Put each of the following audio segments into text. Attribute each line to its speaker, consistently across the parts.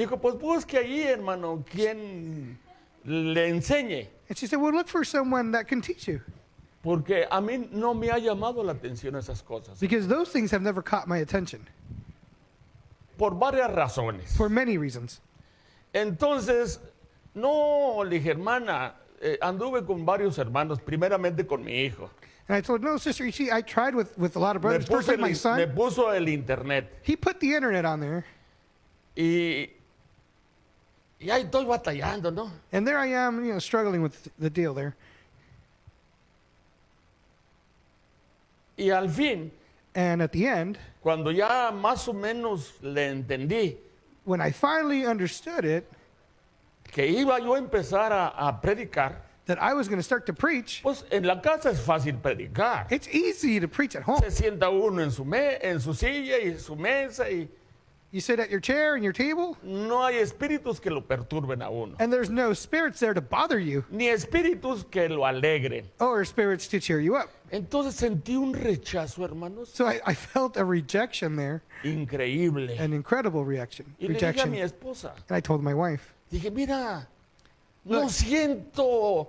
Speaker 1: dijo, pues busque ahí, hermano, quien le enseñe.
Speaker 2: And she said, well, look for someone that can teach you.
Speaker 1: Porque a mí no me ha llamado la atención esas cosas.
Speaker 2: Because those things have never caught my attention.
Speaker 1: Por varias razones.
Speaker 2: For many reasons.
Speaker 1: Entonces, no, le dije, hermana, anduve con varios hermanos, primeramente con mi hijo.
Speaker 2: And I told her, no, sister, you see, I tried with a lot of
Speaker 1: Me
Speaker 2: brothers. First, like my
Speaker 1: me
Speaker 2: son,
Speaker 1: puso el internet.
Speaker 2: he put the internet on there.
Speaker 1: Y ahí estoy batallando, ¿no?
Speaker 2: And there I am, struggling with the deal there.
Speaker 1: Y al fin,
Speaker 2: And at the end,
Speaker 1: cuando ya más o menos le entendí
Speaker 2: when I finally understood it,
Speaker 1: que iba yo a empezar a predicar,
Speaker 2: that I was going to start to preach,
Speaker 1: pues en la casa es fácil predicar.
Speaker 2: it's easy to preach at home.
Speaker 1: Se sienta uno en su silla y su mesa y
Speaker 2: You sit at your chair and your table,
Speaker 1: no hay espíritus que lo perturben a uno,
Speaker 2: and there's no spirits there to bother you,
Speaker 1: ni espíritus que lo alegren.
Speaker 2: or spirits to cheer you up.
Speaker 1: Entonces sentí un rechazo, hermanos,
Speaker 2: So I felt a rejection there,
Speaker 1: increíble.
Speaker 2: an incredible reaction.
Speaker 1: Y le dije a
Speaker 2: Rejection.
Speaker 1: mi esposa,
Speaker 2: And I told my wife,
Speaker 1: dije, mira, no siento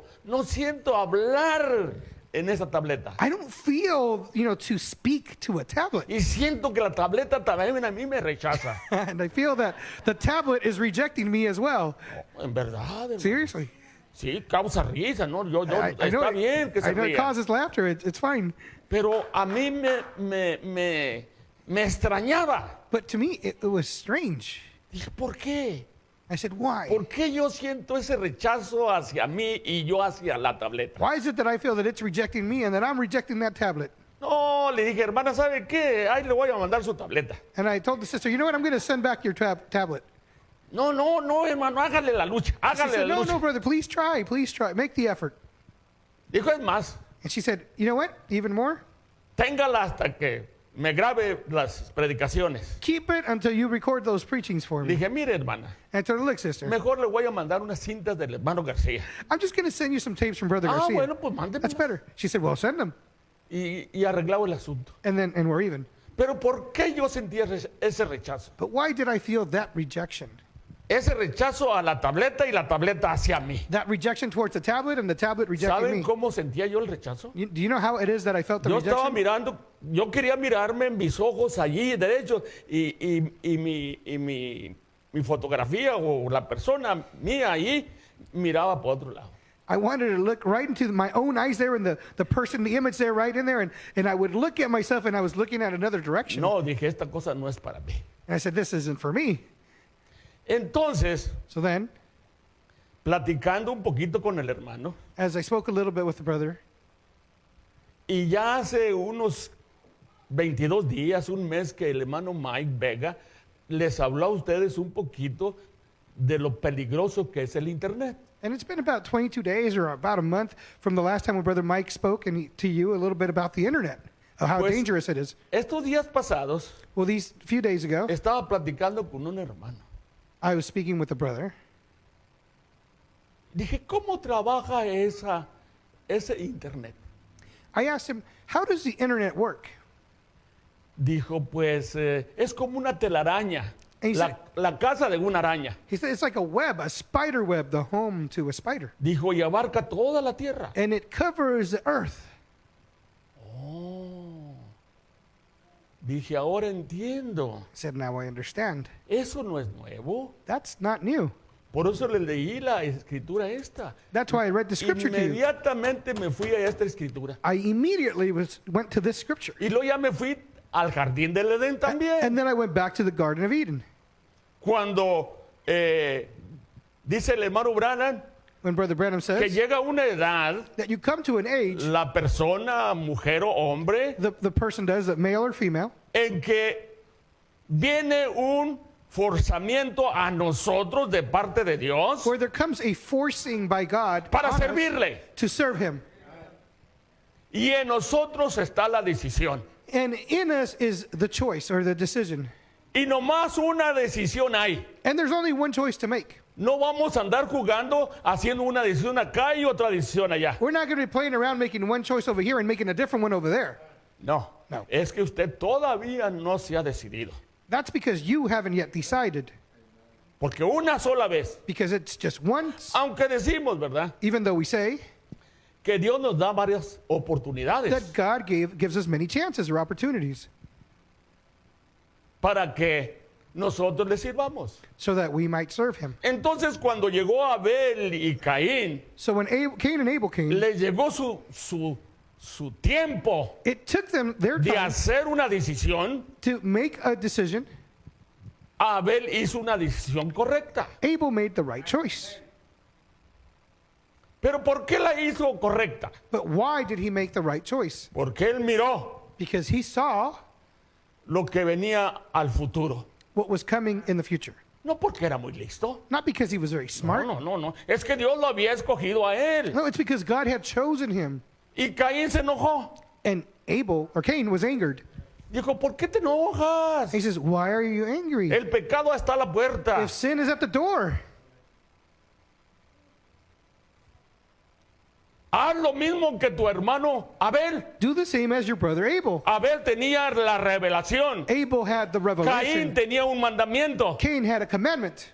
Speaker 1: hablar en esa tableta.
Speaker 2: I don't feel, to speak to a tablet.
Speaker 1: Y siento que la tableta también a mí me rechaza.
Speaker 2: And I feel that the tablet is rejecting me as well.
Speaker 1: En verdad, hermano.
Speaker 2: Seriously.
Speaker 1: Sí, causa risa, ¿no?
Speaker 2: I
Speaker 1: Está bien que se
Speaker 2: I know it
Speaker 1: ría.
Speaker 2: causes laughter. It's fine.
Speaker 1: Pero a mí me extrañaba.
Speaker 2: But to me, it was strange.
Speaker 1: Dije, ¿por qué?
Speaker 2: I said, why?
Speaker 1: ¿Por qué yo siento ese rechazo hacia mí y yo hacia la tableta?
Speaker 2: Why is it that I feel that it's rejecting me and that I'm rejecting that tablet?
Speaker 1: No, le dije, hermana, ¿sabe qué? Ahí le voy a mandar su tableta.
Speaker 2: And I told the sister, you know what? I'm going to send back your tablet.
Speaker 1: No, hermano, hágale la lucha,
Speaker 2: She
Speaker 1: hágale
Speaker 2: said,
Speaker 1: la
Speaker 2: no,
Speaker 1: lucha.
Speaker 2: no, brother, please try. Make the effort.
Speaker 1: Dijo, es más,
Speaker 2: And she said, you know what? Even more?
Speaker 1: téngala hasta que me grabe las predicaciones.
Speaker 2: Keep it until you record those preachings for
Speaker 1: Le
Speaker 2: me.
Speaker 1: dije, mire, hermana,
Speaker 2: And I told her, look, sister,
Speaker 1: mejor le voy a mandar unas cintas del hermano García.
Speaker 2: I'm just going to send you some tapes from Brother
Speaker 1: Ah,
Speaker 2: Garcia.
Speaker 1: bueno, pues mándeme.
Speaker 2: That's better. She said, well, send them.
Speaker 1: Y arreglaba el asunto.
Speaker 2: And we're even.
Speaker 1: Pero ¿por qué yo sentía ese rechazo?
Speaker 2: But why did I feel that rejection?
Speaker 1: Ese rechazo a la tableta y la tableta hacia mí.
Speaker 2: That rejection towards the tablet and the tablet rejecting
Speaker 1: ¿Saben
Speaker 2: me.
Speaker 1: cómo sentía yo el rechazo?
Speaker 2: Do you know how it is that I felt the
Speaker 1: Yo estaba
Speaker 2: rejection?
Speaker 1: mirando, yo quería mirarme en mis ojos allí derechos y mi fotografía o la persona mía ahí miraba por otro lado.
Speaker 2: I wanted to look right into my own eyes there and the person, the image there right in there. And I would look at myself and I was looking at another direction.
Speaker 1: No, dije, esta cosa no es para mí.
Speaker 2: And I said, this isn't for me.
Speaker 1: Entonces,
Speaker 2: So then,
Speaker 1: platicando un poquito con el hermano,
Speaker 2: as I spoke a little bit with the brother,
Speaker 1: y ya hace unos 22 días, un mes que el hermano Mike Vega les habló a ustedes un poquito de lo peligroso que es el Internet.
Speaker 2: and it's been about 22 days or about a month from the last time when Brother Mike spoke to you a little bit about the internet, of how
Speaker 1: Pues,
Speaker 2: dangerous it is.
Speaker 1: Estos días pasados
Speaker 2: Well, these few days ago,
Speaker 1: estaba platicando con un hermano.
Speaker 2: I was speaking with a brother.
Speaker 1: Dije, ¿cómo trabaja ese Internet?
Speaker 2: I asked him, how does the internet work?
Speaker 1: Dijo, pues es como una telaraña,
Speaker 2: And he said-
Speaker 1: la casa de una araña.
Speaker 2: He said it's like a web, a spider web, the home to a spider.
Speaker 1: Dijo, y abarca toda la tierra.
Speaker 2: And it covers the earth.
Speaker 1: Oh. Dije, ahora entiendo.
Speaker 2: I said, now I understand.
Speaker 1: Eso no es nuevo.
Speaker 2: That's not new.
Speaker 1: Por eso le leí la escritura esta.
Speaker 2: That's why I read the scripture to you.
Speaker 1: Inmediatamente me fui a esta escritura.
Speaker 2: I immediately went to this scripture.
Speaker 1: Y luego ya me fui al jardín del Edén también.
Speaker 2: And then I went back to the Garden of Eden.
Speaker 1: Cuando dice el hermano Branham
Speaker 2: When Brother Branham
Speaker 1: que
Speaker 2: says
Speaker 1: llega una edad,
Speaker 2: that you come to an age,
Speaker 1: la persona, mujer o hombre,
Speaker 2: the person does, that male or female,
Speaker 1: en que viene un forzamiento a nosotros de parte de Dios
Speaker 2: where there comes a forcing by God
Speaker 1: para
Speaker 2: on us
Speaker 1: servirle.
Speaker 2: to serve Him.
Speaker 1: Y en nosotros está la decisión.
Speaker 2: And in us is the choice or the decision.
Speaker 1: Y nomás una decisión hay.
Speaker 2: And there's only one choice to make.
Speaker 1: No vamos a andar jugando haciendo una decisión acá y otra decisión allá.
Speaker 2: We're not going to be playing around making one choice over here and making a different one over there.
Speaker 1: No,
Speaker 2: No.
Speaker 1: es que usted todavía no se ha decidido.
Speaker 2: That's because you haven't yet decided.
Speaker 1: Porque una sola vez,
Speaker 2: Because it's just once,
Speaker 1: aunque decimos, ¿verdad?
Speaker 2: even though we say
Speaker 1: Que Dios nos da varias oportunidades
Speaker 2: that God gives us many chances or opportunities
Speaker 1: para que nosotros le sirvamos.
Speaker 2: so that we might serve him.
Speaker 1: Entonces, cuando llegó Abel y Caín,
Speaker 2: So when Cain and Abel came,
Speaker 1: les llegó su tiempo
Speaker 2: it took them their
Speaker 1: de
Speaker 2: time
Speaker 1: hacer una decisión.
Speaker 2: to make a decision.
Speaker 1: Abel hizo una decisión correcta.
Speaker 2: Abel made the right choice.
Speaker 1: ¿Pero por qué la hizo correcta?
Speaker 2: But why did he make the right choice?
Speaker 1: Porque él miró
Speaker 2: Because he saw
Speaker 1: lo que venía al futuro.
Speaker 2: what was coming in the future.
Speaker 1: No porque era muy listo.
Speaker 2: Not because he was very smart.
Speaker 1: No. Es que Dios lo había escogido a él.
Speaker 2: No, it's because God had chosen him.
Speaker 1: Y Caín se enojó.
Speaker 2: And Cain was angered.
Speaker 1: Dijo, ¿por qué te enojas?
Speaker 2: He says, why are you angry?
Speaker 1: El pecado está a la puerta.
Speaker 2: If sin is at the door,
Speaker 1: Haz lo mismo que tu hermano Abel.
Speaker 2: do the same as your brother Abel.
Speaker 1: Abel tenía la revelación.
Speaker 2: Abel had the
Speaker 1: Caín
Speaker 2: revelation.
Speaker 1: tenía un mandamiento.
Speaker 2: Cain had a commandment.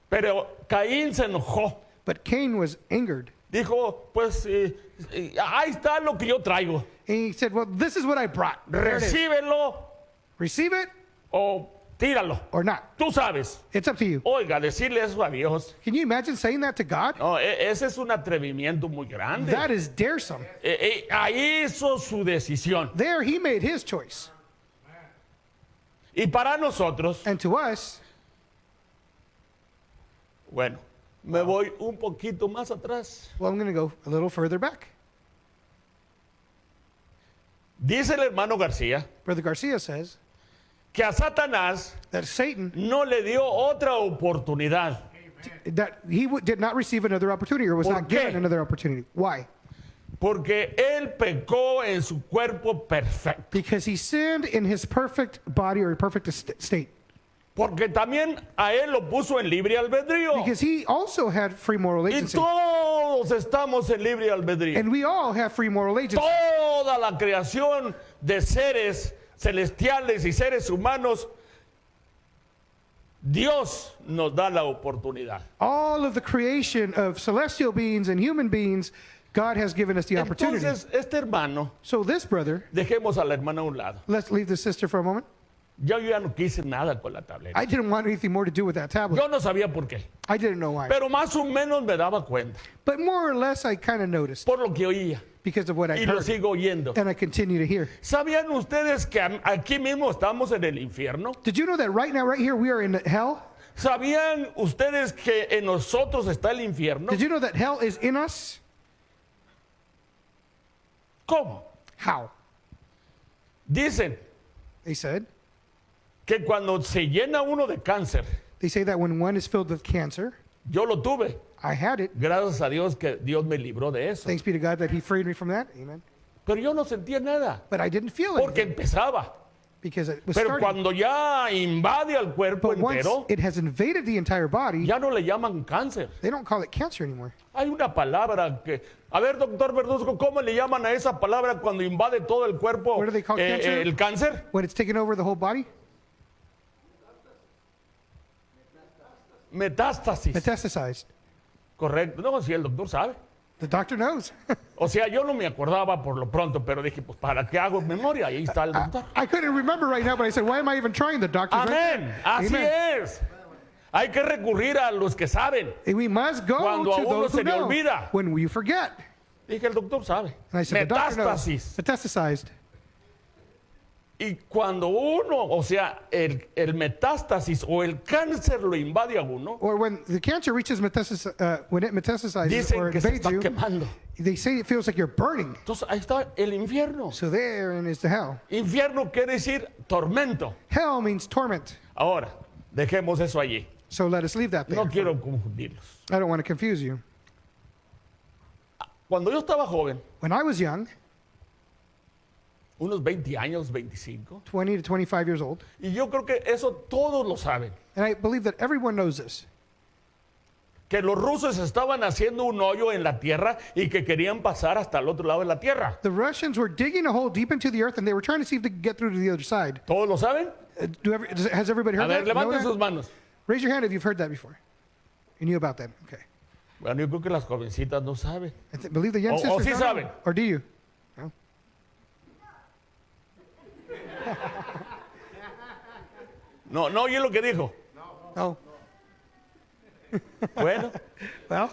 Speaker 1: Pero Caín se enojó.
Speaker 2: But Cain was angered.
Speaker 1: Dijo, pues ahí está lo que yo traigo.
Speaker 2: And he said, well, this is what I brought. There it is.
Speaker 1: Recíbelo
Speaker 2: Receive it
Speaker 1: o tíralo.
Speaker 2: or not.
Speaker 1: Tú sabes.
Speaker 2: It's up to you.
Speaker 1: Oiga, decirle eso a Dios.
Speaker 2: Can you imagine saying that to God?
Speaker 1: No, ese es un atrevimiento muy grande.
Speaker 2: That is daresome.
Speaker 1: Ahí hizo su decisión.
Speaker 2: There he made his choice.
Speaker 1: Y para nosotros,
Speaker 2: And to us,
Speaker 1: bueno, me voy un poquito más atrás.
Speaker 2: well, I'm going to go a little further back.
Speaker 1: Dice el hermano García
Speaker 2: Brother Garcia says
Speaker 1: que a Satanás
Speaker 2: that Satan,
Speaker 1: no le dio otra oportunidad.
Speaker 2: that he did not receive another opportunity or was
Speaker 1: ¿Por
Speaker 2: not
Speaker 1: qué?
Speaker 2: given another opportunity. Why?
Speaker 1: Porque él pecó en su cuerpo perfecto.
Speaker 2: Because he sinned in his perfect body or perfect state.
Speaker 1: Porque también a él lo puso en libre albedrío.
Speaker 2: Because he also had free moral
Speaker 1: Y
Speaker 2: agency.
Speaker 1: todos estamos en libre albedrío.
Speaker 2: And we all have free moral agency.
Speaker 1: Toda la creación de seres celestiales y seres humanos, Dios nos da la oportunidad.
Speaker 2: All of the creation of celestial beings and human beings, God has given us the opportunity.
Speaker 1: Entonces, este hermano,
Speaker 2: So this brother,
Speaker 1: dejemos a la hermana a un lado.
Speaker 2: let's leave the sister for a moment.
Speaker 1: Yo ya no quise nada con la tableta.
Speaker 2: I didn't want anything more to do with that tablet.
Speaker 1: Yo no sabía por qué,
Speaker 2: I didn't know why.
Speaker 1: pero más o menos me daba cuenta
Speaker 2: But more or less, I kind of noticed
Speaker 1: por lo que oía
Speaker 2: because of what I
Speaker 1: y lo
Speaker 2: heard.
Speaker 1: sigo oyendo.
Speaker 2: And I continue to hear.
Speaker 1: ¿Sabían ustedes que aquí mismo estamos en el infierno?
Speaker 2: Did you know that right now, right here, we are in hell?
Speaker 1: ¿Sabían ustedes que en nosotros está el infierno?
Speaker 2: Did you know that hell is in us?
Speaker 1: ¿Cómo?
Speaker 2: How?
Speaker 1: Dicen
Speaker 2: They said.
Speaker 1: que cuando se llena uno de cáncer,
Speaker 2: They say that when one is filled with cancer,
Speaker 1: yo lo tuve,
Speaker 2: I had it.
Speaker 1: gracias a Dios que Dios me libró de eso.
Speaker 2: Thanks be to God that he freed me from that. Amen.
Speaker 1: Pero yo no sentía nada,
Speaker 2: But I didn't feel
Speaker 1: porque
Speaker 2: it
Speaker 1: empezaba.
Speaker 2: because it was
Speaker 1: Pero
Speaker 2: starting.
Speaker 1: cuando ya invade al cuerpo
Speaker 2: But once
Speaker 1: entero,
Speaker 2: it has invaded the entire body,
Speaker 1: ya no le llaman cáncer.
Speaker 2: they don't call it cancer anymore.
Speaker 1: Hay una palabra que... A ver, doctor Verduzco, ¿cómo le llaman a esa palabra cuando invade todo el cuerpo
Speaker 2: What do they call cancer?
Speaker 1: el cáncer?
Speaker 2: When it's taken over the whole body?
Speaker 1: Metástasis.
Speaker 2: Metastasized.
Speaker 1: Correcto. No, si el doctor sabe.
Speaker 2: The doctor knows.
Speaker 1: O sea, yo no me acordaba por lo pronto, pero dije, pues, ¿para qué hago memoria? Ahí está el doctor.
Speaker 2: I couldn't remember right now, but I said, why am I even trying? The doctor's right there.
Speaker 1: Amén. Así
Speaker 2: Amen.
Speaker 1: es. Hay que recurrir a los que saben.
Speaker 2: And we must go
Speaker 1: Cuando a
Speaker 2: to
Speaker 1: uno
Speaker 2: those
Speaker 1: se
Speaker 2: who
Speaker 1: le
Speaker 2: know
Speaker 1: olvida.
Speaker 2: when we forget.
Speaker 1: Dije, el doctor sabe.
Speaker 2: And I said, the doctor knows.
Speaker 1: Metástasis.
Speaker 2: Metastasized.
Speaker 1: Y cuando uno, o sea, el metástasis o el cáncer lo invade a uno,
Speaker 2: Or when the cancer reaches when it metastasizes
Speaker 1: dicen
Speaker 2: or
Speaker 1: que se
Speaker 2: invades
Speaker 1: está
Speaker 2: you,
Speaker 1: quemando.
Speaker 2: they say it feels like you're burning.
Speaker 1: Entonces ahí está el infierno.
Speaker 2: So therein is the hell.
Speaker 1: Infierno quiere decir tormento.
Speaker 2: Hell means torment.
Speaker 1: Ahora, dejemos eso allí.
Speaker 2: So let us leave that there.
Speaker 1: No quiero confundirlos.
Speaker 2: I don't want to confuse you.
Speaker 1: Cuando yo estaba joven,
Speaker 2: When I was young,
Speaker 1: unos 20 años, 25,
Speaker 2: 20 to 25 years old,
Speaker 1: y yo creo que eso todos lo saben,
Speaker 2: and I believe that everyone knows this,
Speaker 1: que los rusos estaban haciendo un hoyo en la tierra y que querían pasar hasta el otro lado de la tierra.
Speaker 2: the Russians were digging a hole deep into the earth, and they were trying to see if they could get through to the other side.
Speaker 1: ¿Todos lo saben?
Speaker 2: Has everybody
Speaker 1: A
Speaker 2: heard
Speaker 1: ver,
Speaker 2: that? Know
Speaker 1: levanten
Speaker 2: that?
Speaker 1: sus manos.
Speaker 2: Raise your hand if you've heard that before. You knew about that. Okay.
Speaker 1: Bueno, yo creo que las jovencitas no saben.
Speaker 2: Believe the young
Speaker 1: O
Speaker 2: sisters
Speaker 1: sí
Speaker 2: don't
Speaker 1: saben.
Speaker 2: know? Or do you? No?
Speaker 1: No oye lo que dijo.
Speaker 2: No.
Speaker 1: Bueno,
Speaker 2: Well,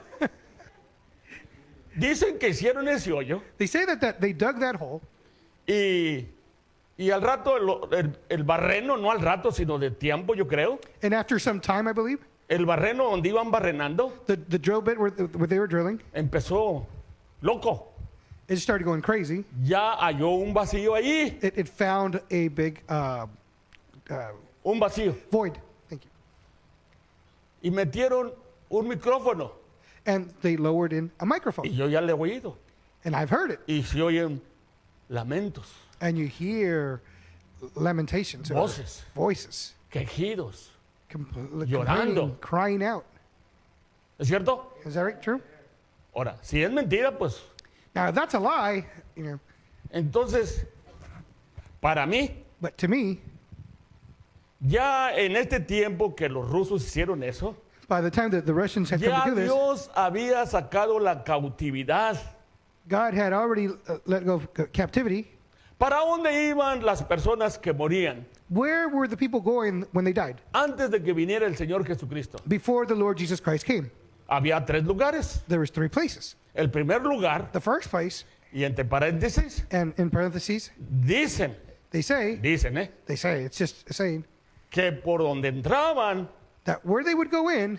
Speaker 1: dicen que hicieron ese hoyo
Speaker 2: they say that they dug that hole,
Speaker 1: y al rato el barreno, no al rato, sino de tiempo, yo creo.
Speaker 2: and after some time, I believe,
Speaker 1: El barreno donde iban barrenando
Speaker 2: the drill bit where they were drilling,
Speaker 1: empezó loco.
Speaker 2: it started going crazy.
Speaker 1: Ya halló un vacío ahí,
Speaker 2: It found a big
Speaker 1: un vacío.
Speaker 2: void. Thank you.
Speaker 1: Y metieron un micrófono.
Speaker 2: And they lowered in a
Speaker 1: Y
Speaker 2: microphone.
Speaker 1: yo ya le he oído.
Speaker 2: And I've heard it.
Speaker 1: Y se oyen lamentos,
Speaker 2: And you hear lamentations, or
Speaker 1: voces,
Speaker 2: voices,
Speaker 1: quejidos.
Speaker 2: complaining, crying out.
Speaker 1: ¿Es cierto?
Speaker 2: Is that right? True?
Speaker 1: Ahora, si es mentira, pues
Speaker 2: Now, if that's a lie, you know,
Speaker 1: entonces, para mí,
Speaker 2: but to me,
Speaker 1: ya en este tiempo que los rusos hicieron eso,
Speaker 2: by the time that the Russians had come
Speaker 1: ya
Speaker 2: to do this,
Speaker 1: Dios había sacado la cautividad.
Speaker 2: God had already let go of captivity.
Speaker 1: ¿Para dónde iban las personas que morían
Speaker 2: Where were the people going when they died?
Speaker 1: antes de que viniera el Señor Jesucristo?
Speaker 2: Before the Lord Jesus Christ came,
Speaker 1: Había tres lugares.
Speaker 2: there was three places.
Speaker 1: El primer lugar,
Speaker 2: The first place,
Speaker 1: y entre paréntesis,
Speaker 2: and in parentheses,
Speaker 1: dicen,
Speaker 2: they say, it's just a saying,
Speaker 1: que por donde entraban
Speaker 2: that where they would go in,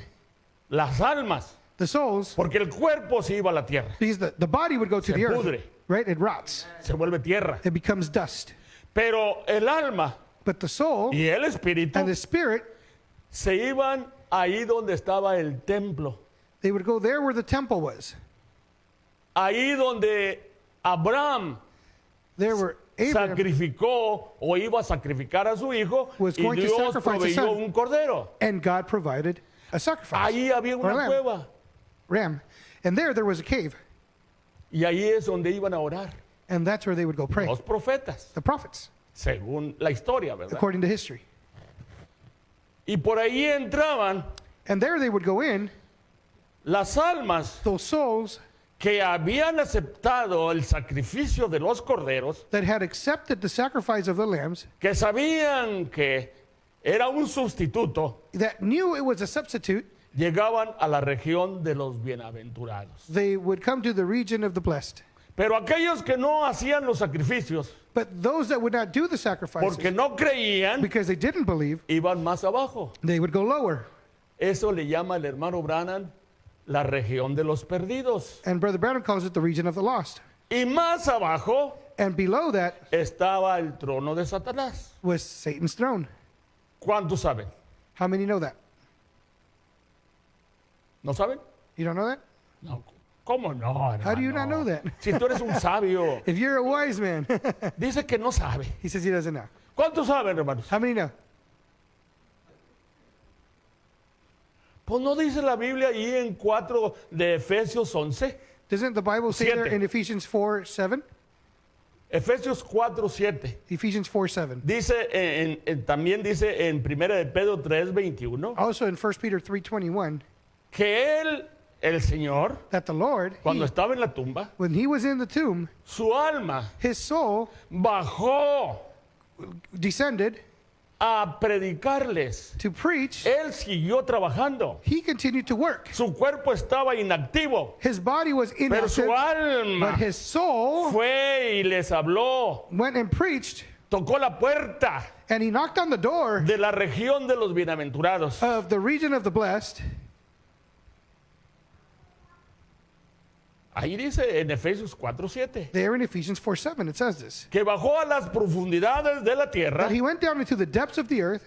Speaker 1: las almas,
Speaker 2: the souls,
Speaker 1: porque el cuerpo se iba a la tierra,
Speaker 2: because the body would go to
Speaker 1: Se
Speaker 2: the
Speaker 1: pudre.
Speaker 2: earth, right? It rots.
Speaker 1: se vuelve tierra.
Speaker 2: It becomes dust.
Speaker 1: Pero el alma
Speaker 2: But the soul
Speaker 1: y el espíritu
Speaker 2: and the spirit,
Speaker 1: se iban ahí donde estaba el templo,
Speaker 2: they would go there where the temple was.
Speaker 1: ahí donde Abraham
Speaker 2: There where Abraham
Speaker 1: sacrificó o iba a sacrificar a su hijo
Speaker 2: Was
Speaker 1: y
Speaker 2: going to
Speaker 1: Dios
Speaker 2: sacrifice his
Speaker 1: proveyó
Speaker 2: son.
Speaker 1: un cordero.
Speaker 2: and God provided a sacrifice.
Speaker 1: Ahí había
Speaker 2: or a
Speaker 1: una
Speaker 2: lamb,
Speaker 1: cueva
Speaker 2: ram. And there was a cave.
Speaker 1: y ahí es donde iban a orar
Speaker 2: And that's where they would go pray.
Speaker 1: los profetas,
Speaker 2: The prophets,
Speaker 1: según la historia, ¿verdad?
Speaker 2: according to history.
Speaker 1: Y por ahí entraban
Speaker 2: And there they would go in,
Speaker 1: las almas
Speaker 2: those souls
Speaker 1: que habían aceptado el sacrificio de los corderos,
Speaker 2: that had accepted the sacrifice of the lambs,
Speaker 1: que sabían que era un sustituto,
Speaker 2: that knew it was a substitute,
Speaker 1: llegaban a la región de los bienaventurados.
Speaker 2: they would come to the region of the blessed.
Speaker 1: Pero aquellos que no hacían los sacrificios,
Speaker 2: But those that would not do the sacrifices,
Speaker 1: porque no creían,
Speaker 2: because they didn't believe,
Speaker 1: iban más abajo.
Speaker 2: they would go lower.
Speaker 1: Eso le llama el hermano Branham la región de los perdidos.
Speaker 2: And Brother Branham calls it the region of the lost.
Speaker 1: Y más abajo
Speaker 2: And below that
Speaker 1: estaba el trono de Satanás.
Speaker 2: was Satan's throne.
Speaker 1: ¿Cuántos saben?
Speaker 2: How many know that?
Speaker 1: ¿No saben?
Speaker 2: You don't know that?
Speaker 1: No. ¿Cómo no, hermano?
Speaker 2: How do you not know that?
Speaker 1: Si tú eres un sabio.
Speaker 2: If you're a wise man,
Speaker 1: Dice que no sabe.
Speaker 2: he says he doesn't know.
Speaker 1: ¿Cuántos saben, hermanos?
Speaker 2: How many know?
Speaker 1: Pues no dice la Biblia ahí en 4 de Efesios 11.
Speaker 2: Doesn't the Bible say there
Speaker 1: Siete.
Speaker 2: in Ephesians 4:7?
Speaker 1: Efesios 4:7.
Speaker 2: Ephesians 4:7.
Speaker 1: Dice, también dice en 1 de Pedro 3:21,
Speaker 2: Also in 1 Peter 3:21,
Speaker 1: que él, el Señor,
Speaker 2: that the Lord,
Speaker 1: cuando estaba en la tumba,
Speaker 2: when he was in the tomb,
Speaker 1: su alma
Speaker 2: his soul
Speaker 1: bajó
Speaker 2: descended
Speaker 1: a predicarles.
Speaker 2: to preach.
Speaker 1: Él siguió trabajando.
Speaker 2: He continued to work.
Speaker 1: Su cuerpo estaba inactivo,
Speaker 2: His body was
Speaker 1: pero su
Speaker 2: inactive, but
Speaker 1: alma
Speaker 2: his soul
Speaker 1: fue y les habló.
Speaker 2: went and preached,
Speaker 1: Tocó la puerta
Speaker 2: and he knocked on the door
Speaker 1: de la región de los bienaventurados.
Speaker 2: of the region of the blessed.
Speaker 1: Ahí dice en Efesios 4:7
Speaker 2: There in Ephesians 4:7 it says this,
Speaker 1: que bajó a las profundidades de la tierra
Speaker 2: that he went down into the depths of the earth,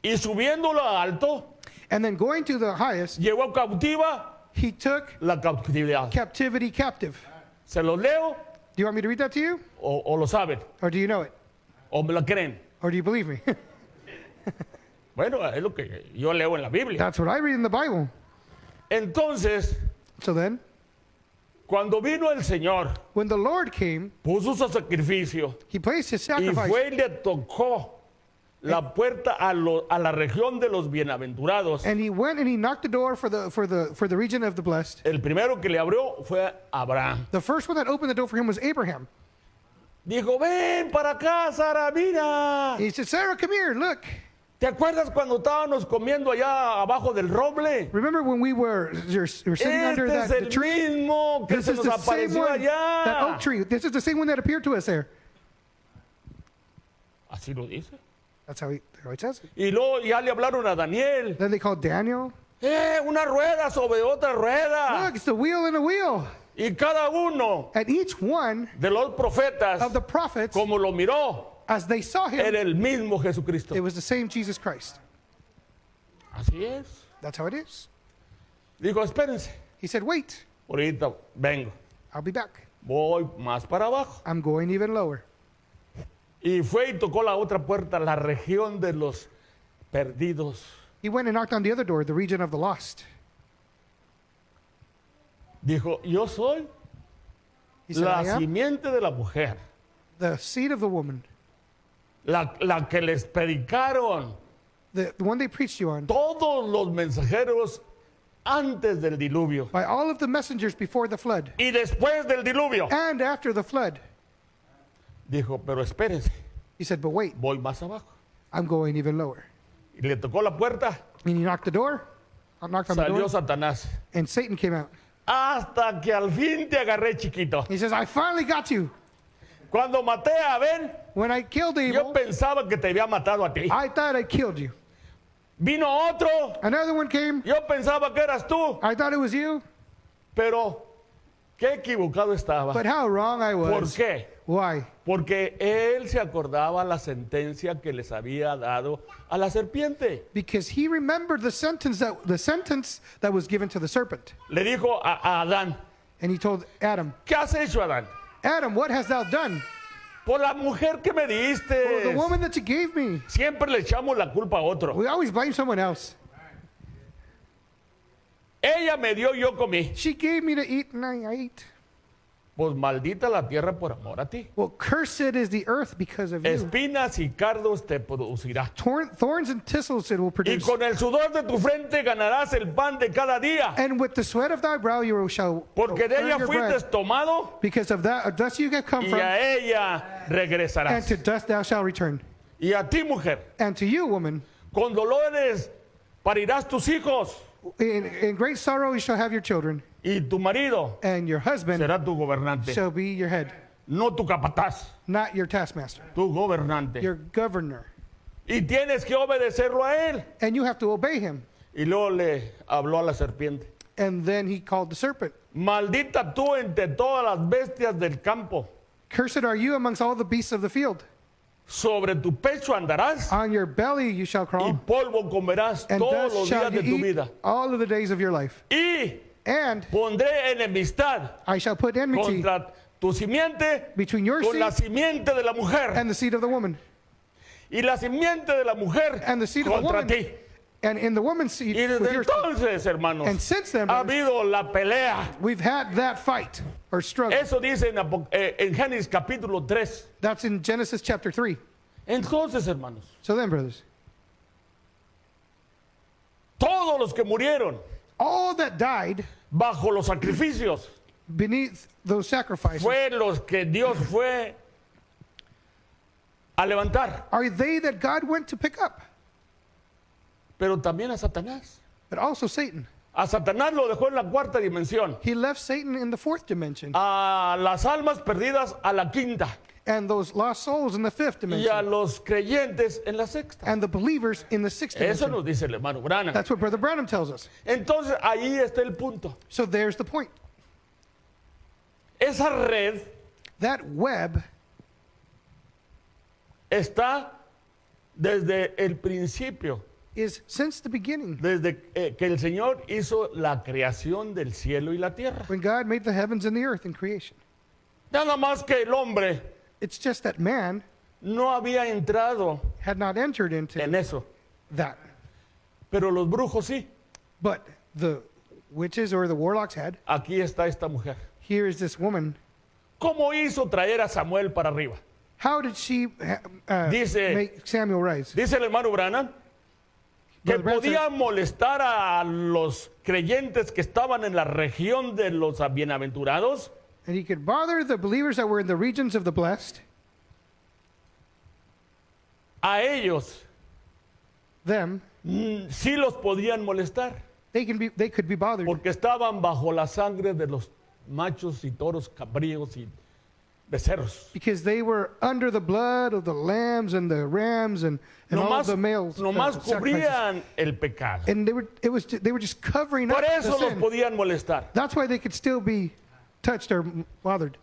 Speaker 1: y subiéndolo a alto,
Speaker 2: and then going to the highest,
Speaker 1: llevó cautiva
Speaker 2: he took
Speaker 1: la cautividad.
Speaker 2: captivity captive.
Speaker 1: ¿Se los leo
Speaker 2: Do you want me to read that to you?
Speaker 1: o lo saben?
Speaker 2: Or do you know it?
Speaker 1: ¿O me lo creen?
Speaker 2: Or do you believe me?
Speaker 1: Bueno, es lo que yo leo en la Biblia.
Speaker 2: That's what I read in the Bible.
Speaker 1: Entonces,
Speaker 2: So then,
Speaker 1: cuando vino el Señor,
Speaker 2: when the Lord came,
Speaker 1: puso su sacrificio
Speaker 2: he placed his
Speaker 1: y
Speaker 2: sacrifice,
Speaker 1: fue y le tocó la puerta a la región de los bienaventurados.
Speaker 2: And he went and he knocked the door for the region of the blessed.
Speaker 1: El primero que le abrió fue Abraham.
Speaker 2: The first one that opened the door for him was Abraham.
Speaker 1: Dijo, ven para acá, Sara, mira.
Speaker 2: He said, Sarah, come here, look.
Speaker 1: ¿Te acuerdas cuando estábamos comiendo allá abajo del roble?
Speaker 2: Remember when we were sitting under
Speaker 1: Este es
Speaker 2: the
Speaker 1: el
Speaker 2: tree?
Speaker 1: mismo que
Speaker 2: This
Speaker 1: se
Speaker 2: is
Speaker 1: nos
Speaker 2: the same
Speaker 1: apareció
Speaker 2: one, that oak
Speaker 1: allá.
Speaker 2: tree. This is the same one that appeared to us there.
Speaker 1: Así lo dice.
Speaker 2: That's how it says it.
Speaker 1: Y luego ya le hablaron a Daniel.
Speaker 2: Then they called Daniel.
Speaker 1: Una rueda sobre otra rueda.
Speaker 2: Look, it's the wheel and a wheel.
Speaker 1: Y cada uno
Speaker 2: And each one
Speaker 1: de los profetas,
Speaker 2: of the prophets,
Speaker 1: como lo miró,
Speaker 2: as they saw him,
Speaker 1: era el mismo Jesucristo.
Speaker 2: it was the same Jesus Christ.
Speaker 1: Así es.
Speaker 2: That's how it is.
Speaker 1: Dijo, espérense,
Speaker 2: He said, wait,
Speaker 1: ahorita vengo.
Speaker 2: I'll be back.
Speaker 1: Voy más para abajo.
Speaker 2: I'm going even lower.
Speaker 1: Y fue y tocó la otra puerta, la región de los perdidos.
Speaker 2: He went and knocked on the other door, the region of the lost.
Speaker 1: Dijo, yo soy
Speaker 2: He said,
Speaker 1: la
Speaker 2: I am
Speaker 1: simiente de la mujer,
Speaker 2: the seed of the woman,
Speaker 1: la que les predicaron
Speaker 2: the one they preached you on,
Speaker 1: todos los mensajeros antes del diluvio
Speaker 2: by all of the messengers before the flood
Speaker 1: y después del diluvio.
Speaker 2: and after the flood.
Speaker 1: Dijo, pero espérense,
Speaker 2: He said, but wait,
Speaker 1: voy más abajo.
Speaker 2: I'm going even lower.
Speaker 1: Y le tocó la puerta,
Speaker 2: And he knocked the door, knocked on the
Speaker 1: salió
Speaker 2: door,
Speaker 1: Satanás.
Speaker 2: and Satan came out.
Speaker 1: Hasta que al fin te agarré, chiquito.
Speaker 2: He says, I finally got you.
Speaker 1: Cuando maté a Abel,
Speaker 2: When I killed
Speaker 1: yo
Speaker 2: Abel,
Speaker 1: pensaba que te había matado a ti.
Speaker 2: I thought I killed you.
Speaker 1: Vino otro,
Speaker 2: Another one came.
Speaker 1: yo pensaba que eras tú.
Speaker 2: I thought it was you.
Speaker 1: Pero qué equivocado estaba.
Speaker 2: But how wrong I
Speaker 1: ¿Por
Speaker 2: was.
Speaker 1: qué?
Speaker 2: Why?
Speaker 1: Porque él se acordaba la sentencia que les había dado a la serpiente.
Speaker 2: Because he remembered the sentence that was given to the serpent.
Speaker 1: Le dijo a Adán,
Speaker 2: And he told Adam,
Speaker 1: ¿qué has hecho, Adán?
Speaker 2: Adam, what hast thou done?
Speaker 1: Por la mujer que me
Speaker 2: For the
Speaker 1: diste.
Speaker 2: woman that you gave me.
Speaker 1: Siempre le echamos la culpa a otro.
Speaker 2: We always blame someone else.
Speaker 1: Ella me dio, yo comí.
Speaker 2: She gave me to eat and I ate.
Speaker 1: Pues maldita la tierra por amor a ti.
Speaker 2: Well, cursed is the earth because of you.
Speaker 1: Espinas y cardos te producirá.
Speaker 2: Thorns and thistles it will
Speaker 1: Y
Speaker 2: produce.
Speaker 1: con el sudor de tu frente ganarás el pan de cada día.
Speaker 2: And with the sweat of thy brow you shall
Speaker 1: Porque de
Speaker 2: earn
Speaker 1: ella
Speaker 2: your
Speaker 1: fuiste
Speaker 2: bread.
Speaker 1: tomado
Speaker 2: Because of that, dust you have come
Speaker 1: y
Speaker 2: from,
Speaker 1: a ella
Speaker 2: and
Speaker 1: regresarás.
Speaker 2: to dust thou shalt return.
Speaker 1: Y a ti, mujer,
Speaker 2: And to you, woman,
Speaker 1: con dolores parirás tus hijos
Speaker 2: in great sorrow you shall have your children,
Speaker 1: y tu marido
Speaker 2: and your husband
Speaker 1: será tu gobernante.
Speaker 2: shall be your head,
Speaker 1: No tu capataz,
Speaker 2: not your taskmaster,
Speaker 1: tu gobernante.
Speaker 2: your governor.
Speaker 1: Y tienes que obedecerlo a él.
Speaker 2: And you have to obey him.
Speaker 1: Y luego le habló a la serpiente.
Speaker 2: And then he called the serpent.
Speaker 1: Maldita tú entre todas las bestias del campo.
Speaker 2: Cursed are you amongst all the beasts of the field.
Speaker 1: Sobre tu pecho andarás
Speaker 2: On your belly you shall
Speaker 1: y
Speaker 2: crawl,
Speaker 1: polvo comerás
Speaker 2: and
Speaker 1: todos
Speaker 2: dust
Speaker 1: los
Speaker 2: shall
Speaker 1: días
Speaker 2: you
Speaker 1: de tu
Speaker 2: eat
Speaker 1: vida.
Speaker 2: all of the days of your life.
Speaker 1: Y
Speaker 2: And
Speaker 1: pondré enemistad
Speaker 2: I shall put enmity
Speaker 1: contra tu simiente
Speaker 2: between your
Speaker 1: con la
Speaker 2: seed
Speaker 1: simiente de la mujer.
Speaker 2: and the seed of the woman,
Speaker 1: Y la simiente de la mujer
Speaker 2: and the seed of the
Speaker 1: contra
Speaker 2: woman,
Speaker 1: ti.
Speaker 2: and in the woman's seed
Speaker 1: Y
Speaker 2: with
Speaker 1: desde
Speaker 2: your seed.
Speaker 1: entonces, hermanos,
Speaker 2: And since then,
Speaker 1: ha
Speaker 2: brothers,
Speaker 1: habido la pelea.
Speaker 2: we've had that fight or struggle.
Speaker 1: Eso dice en Génesis capítulo 3.
Speaker 2: That's in Genesis chapter 3.
Speaker 1: Entonces, hermanos,
Speaker 2: So then, brothers,
Speaker 1: todos los que murieron
Speaker 2: all that died
Speaker 1: bajo los sacrificios
Speaker 2: beneath those sacrifices,
Speaker 1: fue los que Dios fue a levantar,
Speaker 2: are they that God went to pick up,
Speaker 1: pero también a Satanás.
Speaker 2: but also Satan.
Speaker 1: A Satanás lo dejó en la cuarta dimensión,
Speaker 2: He left Satan in the fourth dimension,
Speaker 1: a las almas perdidas a la quinta
Speaker 2: and those lost souls in the fifth
Speaker 1: y a
Speaker 2: dimension,
Speaker 1: los creyentes en la sexta.
Speaker 2: and the believers in the sixth
Speaker 1: Eso
Speaker 2: dimension.
Speaker 1: nos dice el hermano Branham.
Speaker 2: That's what Brother Branham tells us.
Speaker 1: Entonces ahí está el punto.
Speaker 2: So there's the point.
Speaker 1: Esa red
Speaker 2: That web
Speaker 1: está desde el principio,
Speaker 2: is since the beginning,
Speaker 1: desde que el Señor hizo la creación del cielo y la tierra.
Speaker 2: when God made the heavens and the earth in creation.
Speaker 1: Nada más que el hombre
Speaker 2: It's just that man
Speaker 1: no había entrado
Speaker 2: had not entered into
Speaker 1: en eso,
Speaker 2: that.
Speaker 1: pero los brujos sí.
Speaker 2: But the witches or the warlocks had.
Speaker 1: Aquí está esta mujer.
Speaker 2: Here is this woman.
Speaker 1: ¿Cómo hizo traer a Samuel para arriba?
Speaker 2: How did she
Speaker 1: Dice-
Speaker 2: make Samuel rise?
Speaker 1: Dice el hermano Branham que
Speaker 2: Brother Branham
Speaker 1: podía molestar a los creyentes que estaban en la región de los bienaventurados,
Speaker 2: And he could bother the believers that were in the regions of the blessed,
Speaker 1: a ellos
Speaker 2: them,
Speaker 1: sí los podían molestar,
Speaker 2: they could be bothered
Speaker 1: porque estaban bajo la sangre de los machos y toros, cabríos y becerros.
Speaker 2: because they were under the blood of the lambs and the rams and all
Speaker 1: Nomás,
Speaker 2: of the males.
Speaker 1: nomás
Speaker 2: sacrifices.
Speaker 1: cubrían el pecado.
Speaker 2: And they were just covering
Speaker 1: Por
Speaker 2: up
Speaker 1: eso
Speaker 2: the
Speaker 1: los
Speaker 2: sin.
Speaker 1: podían molestar.
Speaker 2: That's why they could still be touched or bothered.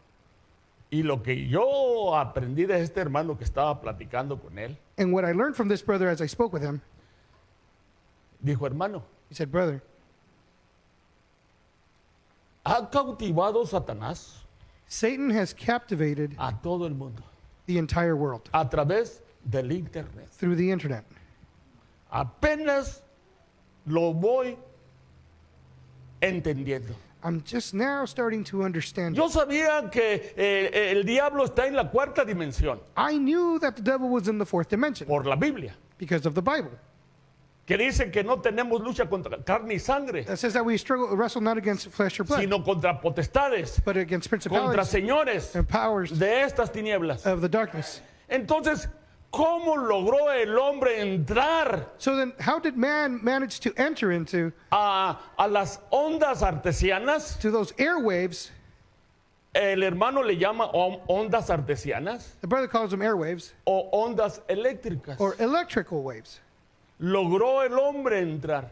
Speaker 1: Y lo que yo aprendí de este hermano que estaba platicando con él,
Speaker 2: And what I learned from this brother as I spoke with him,
Speaker 1: dijo, hermano,
Speaker 2: he said, brother,
Speaker 1: ha cautivado Satanás
Speaker 2: Satan has captivated
Speaker 1: a todo el mundo
Speaker 2: the entire world
Speaker 1: a través del internet.
Speaker 2: through the internet.
Speaker 1: Apenas lo voy entendiendo.
Speaker 2: I'm just now starting to understand.
Speaker 1: Yo sabía que el diablo está en la cuarta dimensión
Speaker 2: I knew that the devil was in the fourth dimension
Speaker 1: por la Biblia,
Speaker 2: because of the Bible.
Speaker 1: que dice que no tenemos lucha contra carne y sangre,
Speaker 2: That says that we wrestle not against flesh or blood,
Speaker 1: sino contra potestades,
Speaker 2: but against
Speaker 1: contra
Speaker 2: principalities
Speaker 1: señores
Speaker 2: and powers
Speaker 1: de estas tinieblas.
Speaker 2: of the darkness.
Speaker 1: Entonces, ¿cómo logró el hombre entrar
Speaker 2: So then, how did man manage to enter into
Speaker 1: a las ondas artesianas?
Speaker 2: to those airwaves?
Speaker 1: El hermano le llama ondas artesianas
Speaker 2: The brother calls them airwaves
Speaker 1: o ondas eléctricas.
Speaker 2: or electrical waves.
Speaker 1: Logró el hombre entrar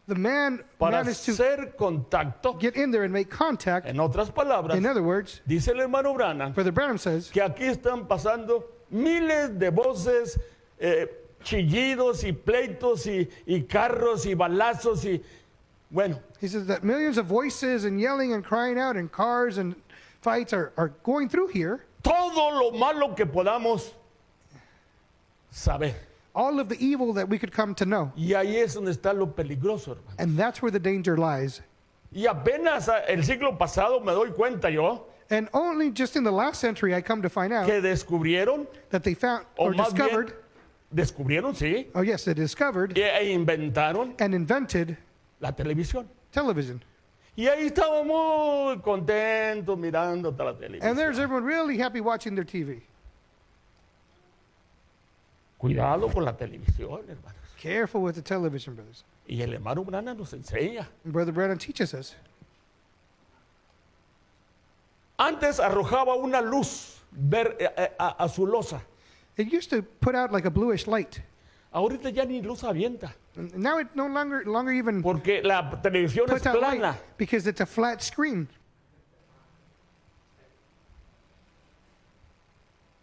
Speaker 2: The man
Speaker 1: para
Speaker 2: managed to
Speaker 1: hacer contacto.
Speaker 2: get in there and make contact.
Speaker 1: En otras palabras,
Speaker 2: In other words,
Speaker 1: dice el hermano Branham
Speaker 2: Brother Branham says
Speaker 1: que aquí están pasando miles de voces, chillidos y pleitos y carros y balazos y bueno,
Speaker 2: he says that millions of voices and yelling and crying out and cars and fights are going through here.
Speaker 1: todo lo malo que podamos saber.
Speaker 2: All of the evil that we could come to know.
Speaker 1: Y ahí es donde está lo peligroso, hermano.
Speaker 2: And that's where the danger lies.
Speaker 1: Y apenas el siglo pasado me doy cuenta yo
Speaker 2: And only just in the last century I come to find out
Speaker 1: que descubrieron,
Speaker 2: that they found
Speaker 1: o
Speaker 2: or
Speaker 1: más bien,
Speaker 2: discovered,
Speaker 1: descubrieron, sí,
Speaker 2: oh yes, they discovered
Speaker 1: e inventaron
Speaker 2: and invented
Speaker 1: la televisión.
Speaker 2: television.
Speaker 1: Y ahí estaba muy contento mirando la televisión.
Speaker 2: And there's everyone really happy watching their TV.
Speaker 1: Cuidado con la televisión, hermanos.
Speaker 2: Careful with the television, brothers.
Speaker 1: Y el hermano Branham nos enseña.
Speaker 2: And Brother Branham teaches us.
Speaker 1: Antes arrojaba una luz azulosa.
Speaker 2: It used to put out like a bluish light.
Speaker 1: Ahorita ya ni luz avienta.
Speaker 2: And now it no longer even
Speaker 1: Porque la televisión es
Speaker 2: puts out light
Speaker 1: plana.
Speaker 2: because it's a flat screen.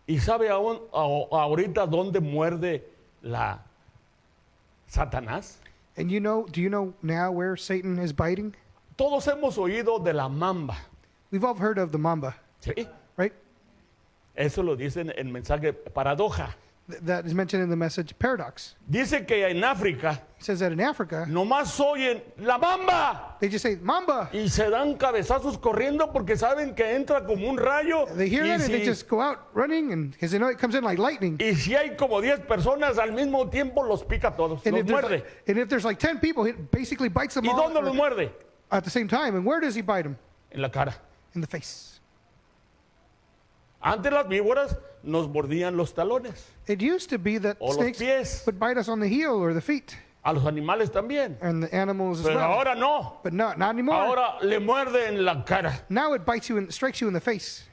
Speaker 1: ¿Y sabe ahorita dónde muerde la Satanás?
Speaker 2: And do you know now where Satan is biting?
Speaker 1: Todos hemos oído de la mamba.
Speaker 2: We've all heard of the mamba,
Speaker 1: ¿Sí?
Speaker 2: right?
Speaker 1: Eso lo dice en el mensaje paradoja.
Speaker 2: That is mentioned in the message paradox.
Speaker 1: Dice que en África
Speaker 2: It says that in Africa,
Speaker 1: nomás oyen la mamba
Speaker 2: they just say mamba.
Speaker 1: y se dan cabezazos corriendo porque saben que entra como un rayo.
Speaker 2: They hear
Speaker 1: y,
Speaker 2: that and they
Speaker 1: si,
Speaker 2: just go out running, and because they know it comes in like lightning.
Speaker 1: y si hay como 10 personas al mismo tiempo, los pica a todos,
Speaker 2: And
Speaker 1: los
Speaker 2: if, there's
Speaker 1: muerde.
Speaker 2: and if there's like 10 people, it basically bites them
Speaker 1: ¿Y
Speaker 2: all
Speaker 1: dónde los muerde?
Speaker 2: at the same time. And where does he bite them?
Speaker 1: En la cara.
Speaker 2: In the face.
Speaker 1: Antes las víboras nos mordían los talones,
Speaker 2: It used to be that
Speaker 1: o los
Speaker 2: snakes
Speaker 1: pies,
Speaker 2: would bite us on the heel or the feet,
Speaker 1: a los animales también.
Speaker 2: and the animals as
Speaker 1: Pero
Speaker 2: well.
Speaker 1: ahora no.
Speaker 2: But not anymore.
Speaker 1: Ahora le muerde en la cara
Speaker 2: Now it bites you and strikes you in the face,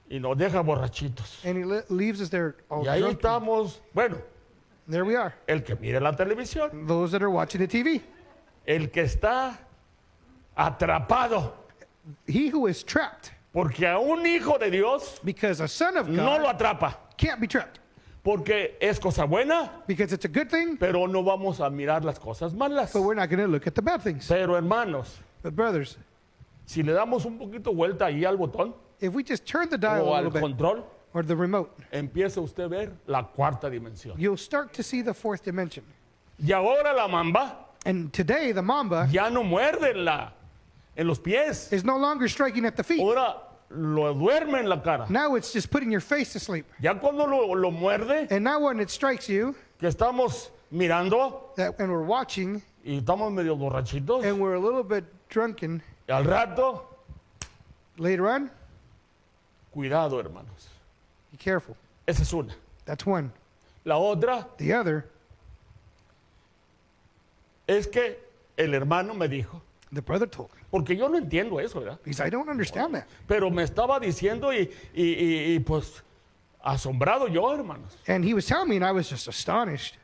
Speaker 1: y nos deja borrachitos.
Speaker 2: and he leaves us there all
Speaker 1: Y ahí
Speaker 2: drunk.
Speaker 1: estamos, bueno,
Speaker 2: There we are.
Speaker 1: el que mira la televisión,
Speaker 2: Those that are watching the TV.
Speaker 1: el que está atrapado,
Speaker 2: He who is trapped,
Speaker 1: porque a un hijo de Dios
Speaker 2: because a son of
Speaker 1: no lo
Speaker 2: God
Speaker 1: atrapa,
Speaker 2: can't be trapped,
Speaker 1: porque es cosa buena,
Speaker 2: because it's a good thing,
Speaker 1: pero no vamos a mirar las cosas malas.
Speaker 2: but we're not going to look at the bad things.
Speaker 1: Pero hermanos,
Speaker 2: But brothers,
Speaker 1: si le damos un poquito vuelta ahí al botón
Speaker 2: if we just turn the dial
Speaker 1: o
Speaker 2: a
Speaker 1: al
Speaker 2: little bit,
Speaker 1: control,
Speaker 2: or the remote,
Speaker 1: empieza usted a ver la cuarta dimensión.
Speaker 2: you'll start to see the fourth dimension.
Speaker 1: Y ahora la mamba
Speaker 2: And today, the mamba
Speaker 1: ya no muerde en los pies.
Speaker 2: is no longer striking at the feet.
Speaker 1: Ahora lo duerme en la cara.
Speaker 2: Now it's just putting your face to sleep.
Speaker 1: Ya cuando lo muerde,
Speaker 2: And now when it strikes you,
Speaker 1: que estamos mirando
Speaker 2: and we're watching,
Speaker 1: y estamos medio borrachitos,
Speaker 2: and we're a little bit drunken,
Speaker 1: y al rato,
Speaker 2: later on,
Speaker 1: cuidado, hermanos.
Speaker 2: be careful.
Speaker 1: Esa es una.
Speaker 2: That's one.
Speaker 1: La otra
Speaker 2: The other,
Speaker 1: es que el hermano me dijo,
Speaker 2: the brother told me.
Speaker 1: porque yo no entiendo eso, ¿verdad?
Speaker 2: Because I don't understand that.
Speaker 1: Pero me estaba diciendo y pues asombrado yo, hermanos.
Speaker 2: And he was telling me, and I was just astonished.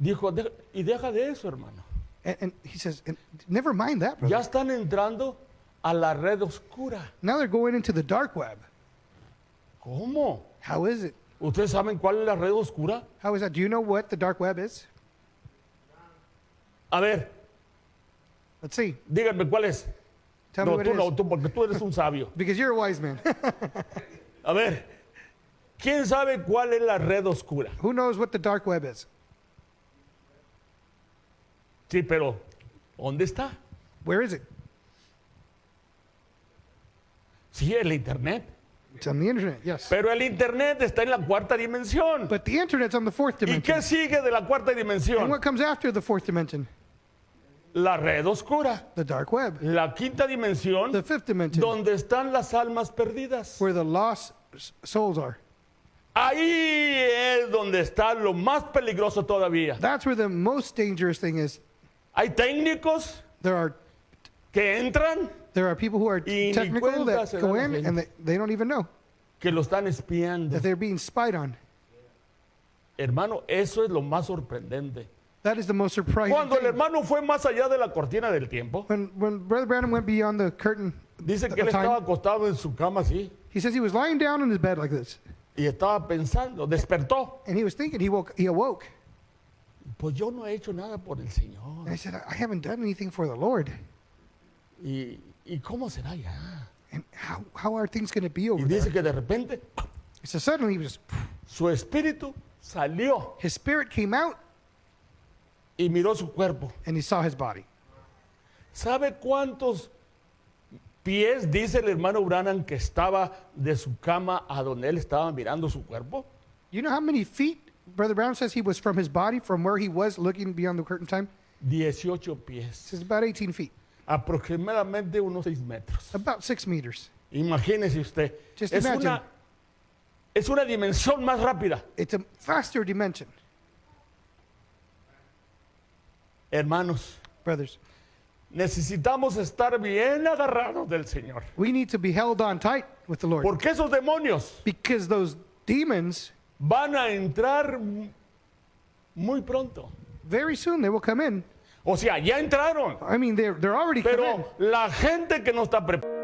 Speaker 1: Dijo, y deja de eso, hermano.
Speaker 2: And he says, and never mind that,
Speaker 1: Ya
Speaker 2: brother.
Speaker 1: están entrando a la red oscura.
Speaker 2: Now they're going into the dark web.
Speaker 1: ¿Cómo?
Speaker 2: How is it?
Speaker 1: ¿Ustedes saben cuál es la red oscura?
Speaker 2: How is that? Do you know what the dark web is?
Speaker 1: A ver,
Speaker 2: Let's see.
Speaker 1: díganme cuál es.
Speaker 2: Tell me
Speaker 1: No,
Speaker 2: what
Speaker 1: tú
Speaker 2: it
Speaker 1: no,
Speaker 2: is.
Speaker 1: tú, porque tú eres un sabio.
Speaker 2: Because you're a wise man.
Speaker 1: A ver, ¿quién sabe cuál es la red oscura?
Speaker 2: Who knows what the dark web is?
Speaker 1: Sí, pero ¿dónde está?
Speaker 2: Where is it?
Speaker 1: Sí, el internet.
Speaker 2: It's on the internet, yes.
Speaker 1: Pero el internet está en la cuarta dimensión.
Speaker 2: But the internet's on the fourth
Speaker 1: ¿Y
Speaker 2: dimension.
Speaker 1: qué sigue de la cuarta
Speaker 2: And
Speaker 1: dimensión?
Speaker 2: what comes after the fourth dimension?
Speaker 1: La red oscura.
Speaker 2: The dark web.
Speaker 1: La quinta dimensión,
Speaker 2: The fifth dimension,
Speaker 1: donde están las almas perdidas.
Speaker 2: where the lost souls are.
Speaker 1: Ahí es donde está lo más peligroso todavía.
Speaker 2: That's where the most dangerous thing is.
Speaker 1: Hay técnicos
Speaker 2: There are
Speaker 1: que entran,
Speaker 2: people who are
Speaker 1: Y ni
Speaker 2: technical
Speaker 1: cuenta
Speaker 2: that
Speaker 1: se
Speaker 2: go
Speaker 1: da la
Speaker 2: in
Speaker 1: gente.
Speaker 2: and they don't even know
Speaker 1: que lo están espiando.
Speaker 2: that they're being spied on.
Speaker 1: Hermano, eso es lo más sorprendente.
Speaker 2: That is the most surprising
Speaker 1: Cuando el
Speaker 2: thing.
Speaker 1: hermano fue más allá de la cortina del tiempo,
Speaker 2: When Brother Branham went beyond the curtain
Speaker 1: dice que él
Speaker 2: of time,
Speaker 1: estaba acostado en su cama así
Speaker 2: he says he was lying down in his bed like this.
Speaker 1: y estaba pensando, despertó.
Speaker 2: And he was thinking, he awoke.
Speaker 1: Pues yo no he hecho nada por el Señor.
Speaker 2: And I said, I haven't done anything for the Lord.
Speaker 1: ¿Y cómo será ya?
Speaker 2: And how are things going to be over
Speaker 1: Y dice
Speaker 2: there?
Speaker 1: que de repente
Speaker 2: So suddenly he was,
Speaker 1: su espíritu salió
Speaker 2: his spirit came out
Speaker 1: y miró su cuerpo.
Speaker 2: and he saw his body.
Speaker 1: ¿Sabe cuántos pies dice el hermano Branham que estaba de su cama a donde él estaba mirando su cuerpo?
Speaker 2: You know how many feet Brother Brown says he was from his body, from where he was looking beyond the curtain time?
Speaker 1: 18 pies.
Speaker 2: It's about 18 feet,
Speaker 1: Aproximadamente unos 6 metros.
Speaker 2: about 6 meters.
Speaker 1: Imagínese usted.
Speaker 2: Just
Speaker 1: Es
Speaker 2: imagine.
Speaker 1: es una dimensión más rápida.
Speaker 2: It's a faster dimension.
Speaker 1: Hermanos,
Speaker 2: Brothers,
Speaker 1: necesitamos estar bien agarrados del Señor.
Speaker 2: we need to be held on tight with the Lord.
Speaker 1: Porque esos demonios
Speaker 2: Because those demons,
Speaker 1: van a entrar muy pronto.
Speaker 2: very soon they will come in.
Speaker 1: O sea, ya entraron.
Speaker 2: I mean, they're already come in.
Speaker 1: Pero la gente que no está preparada.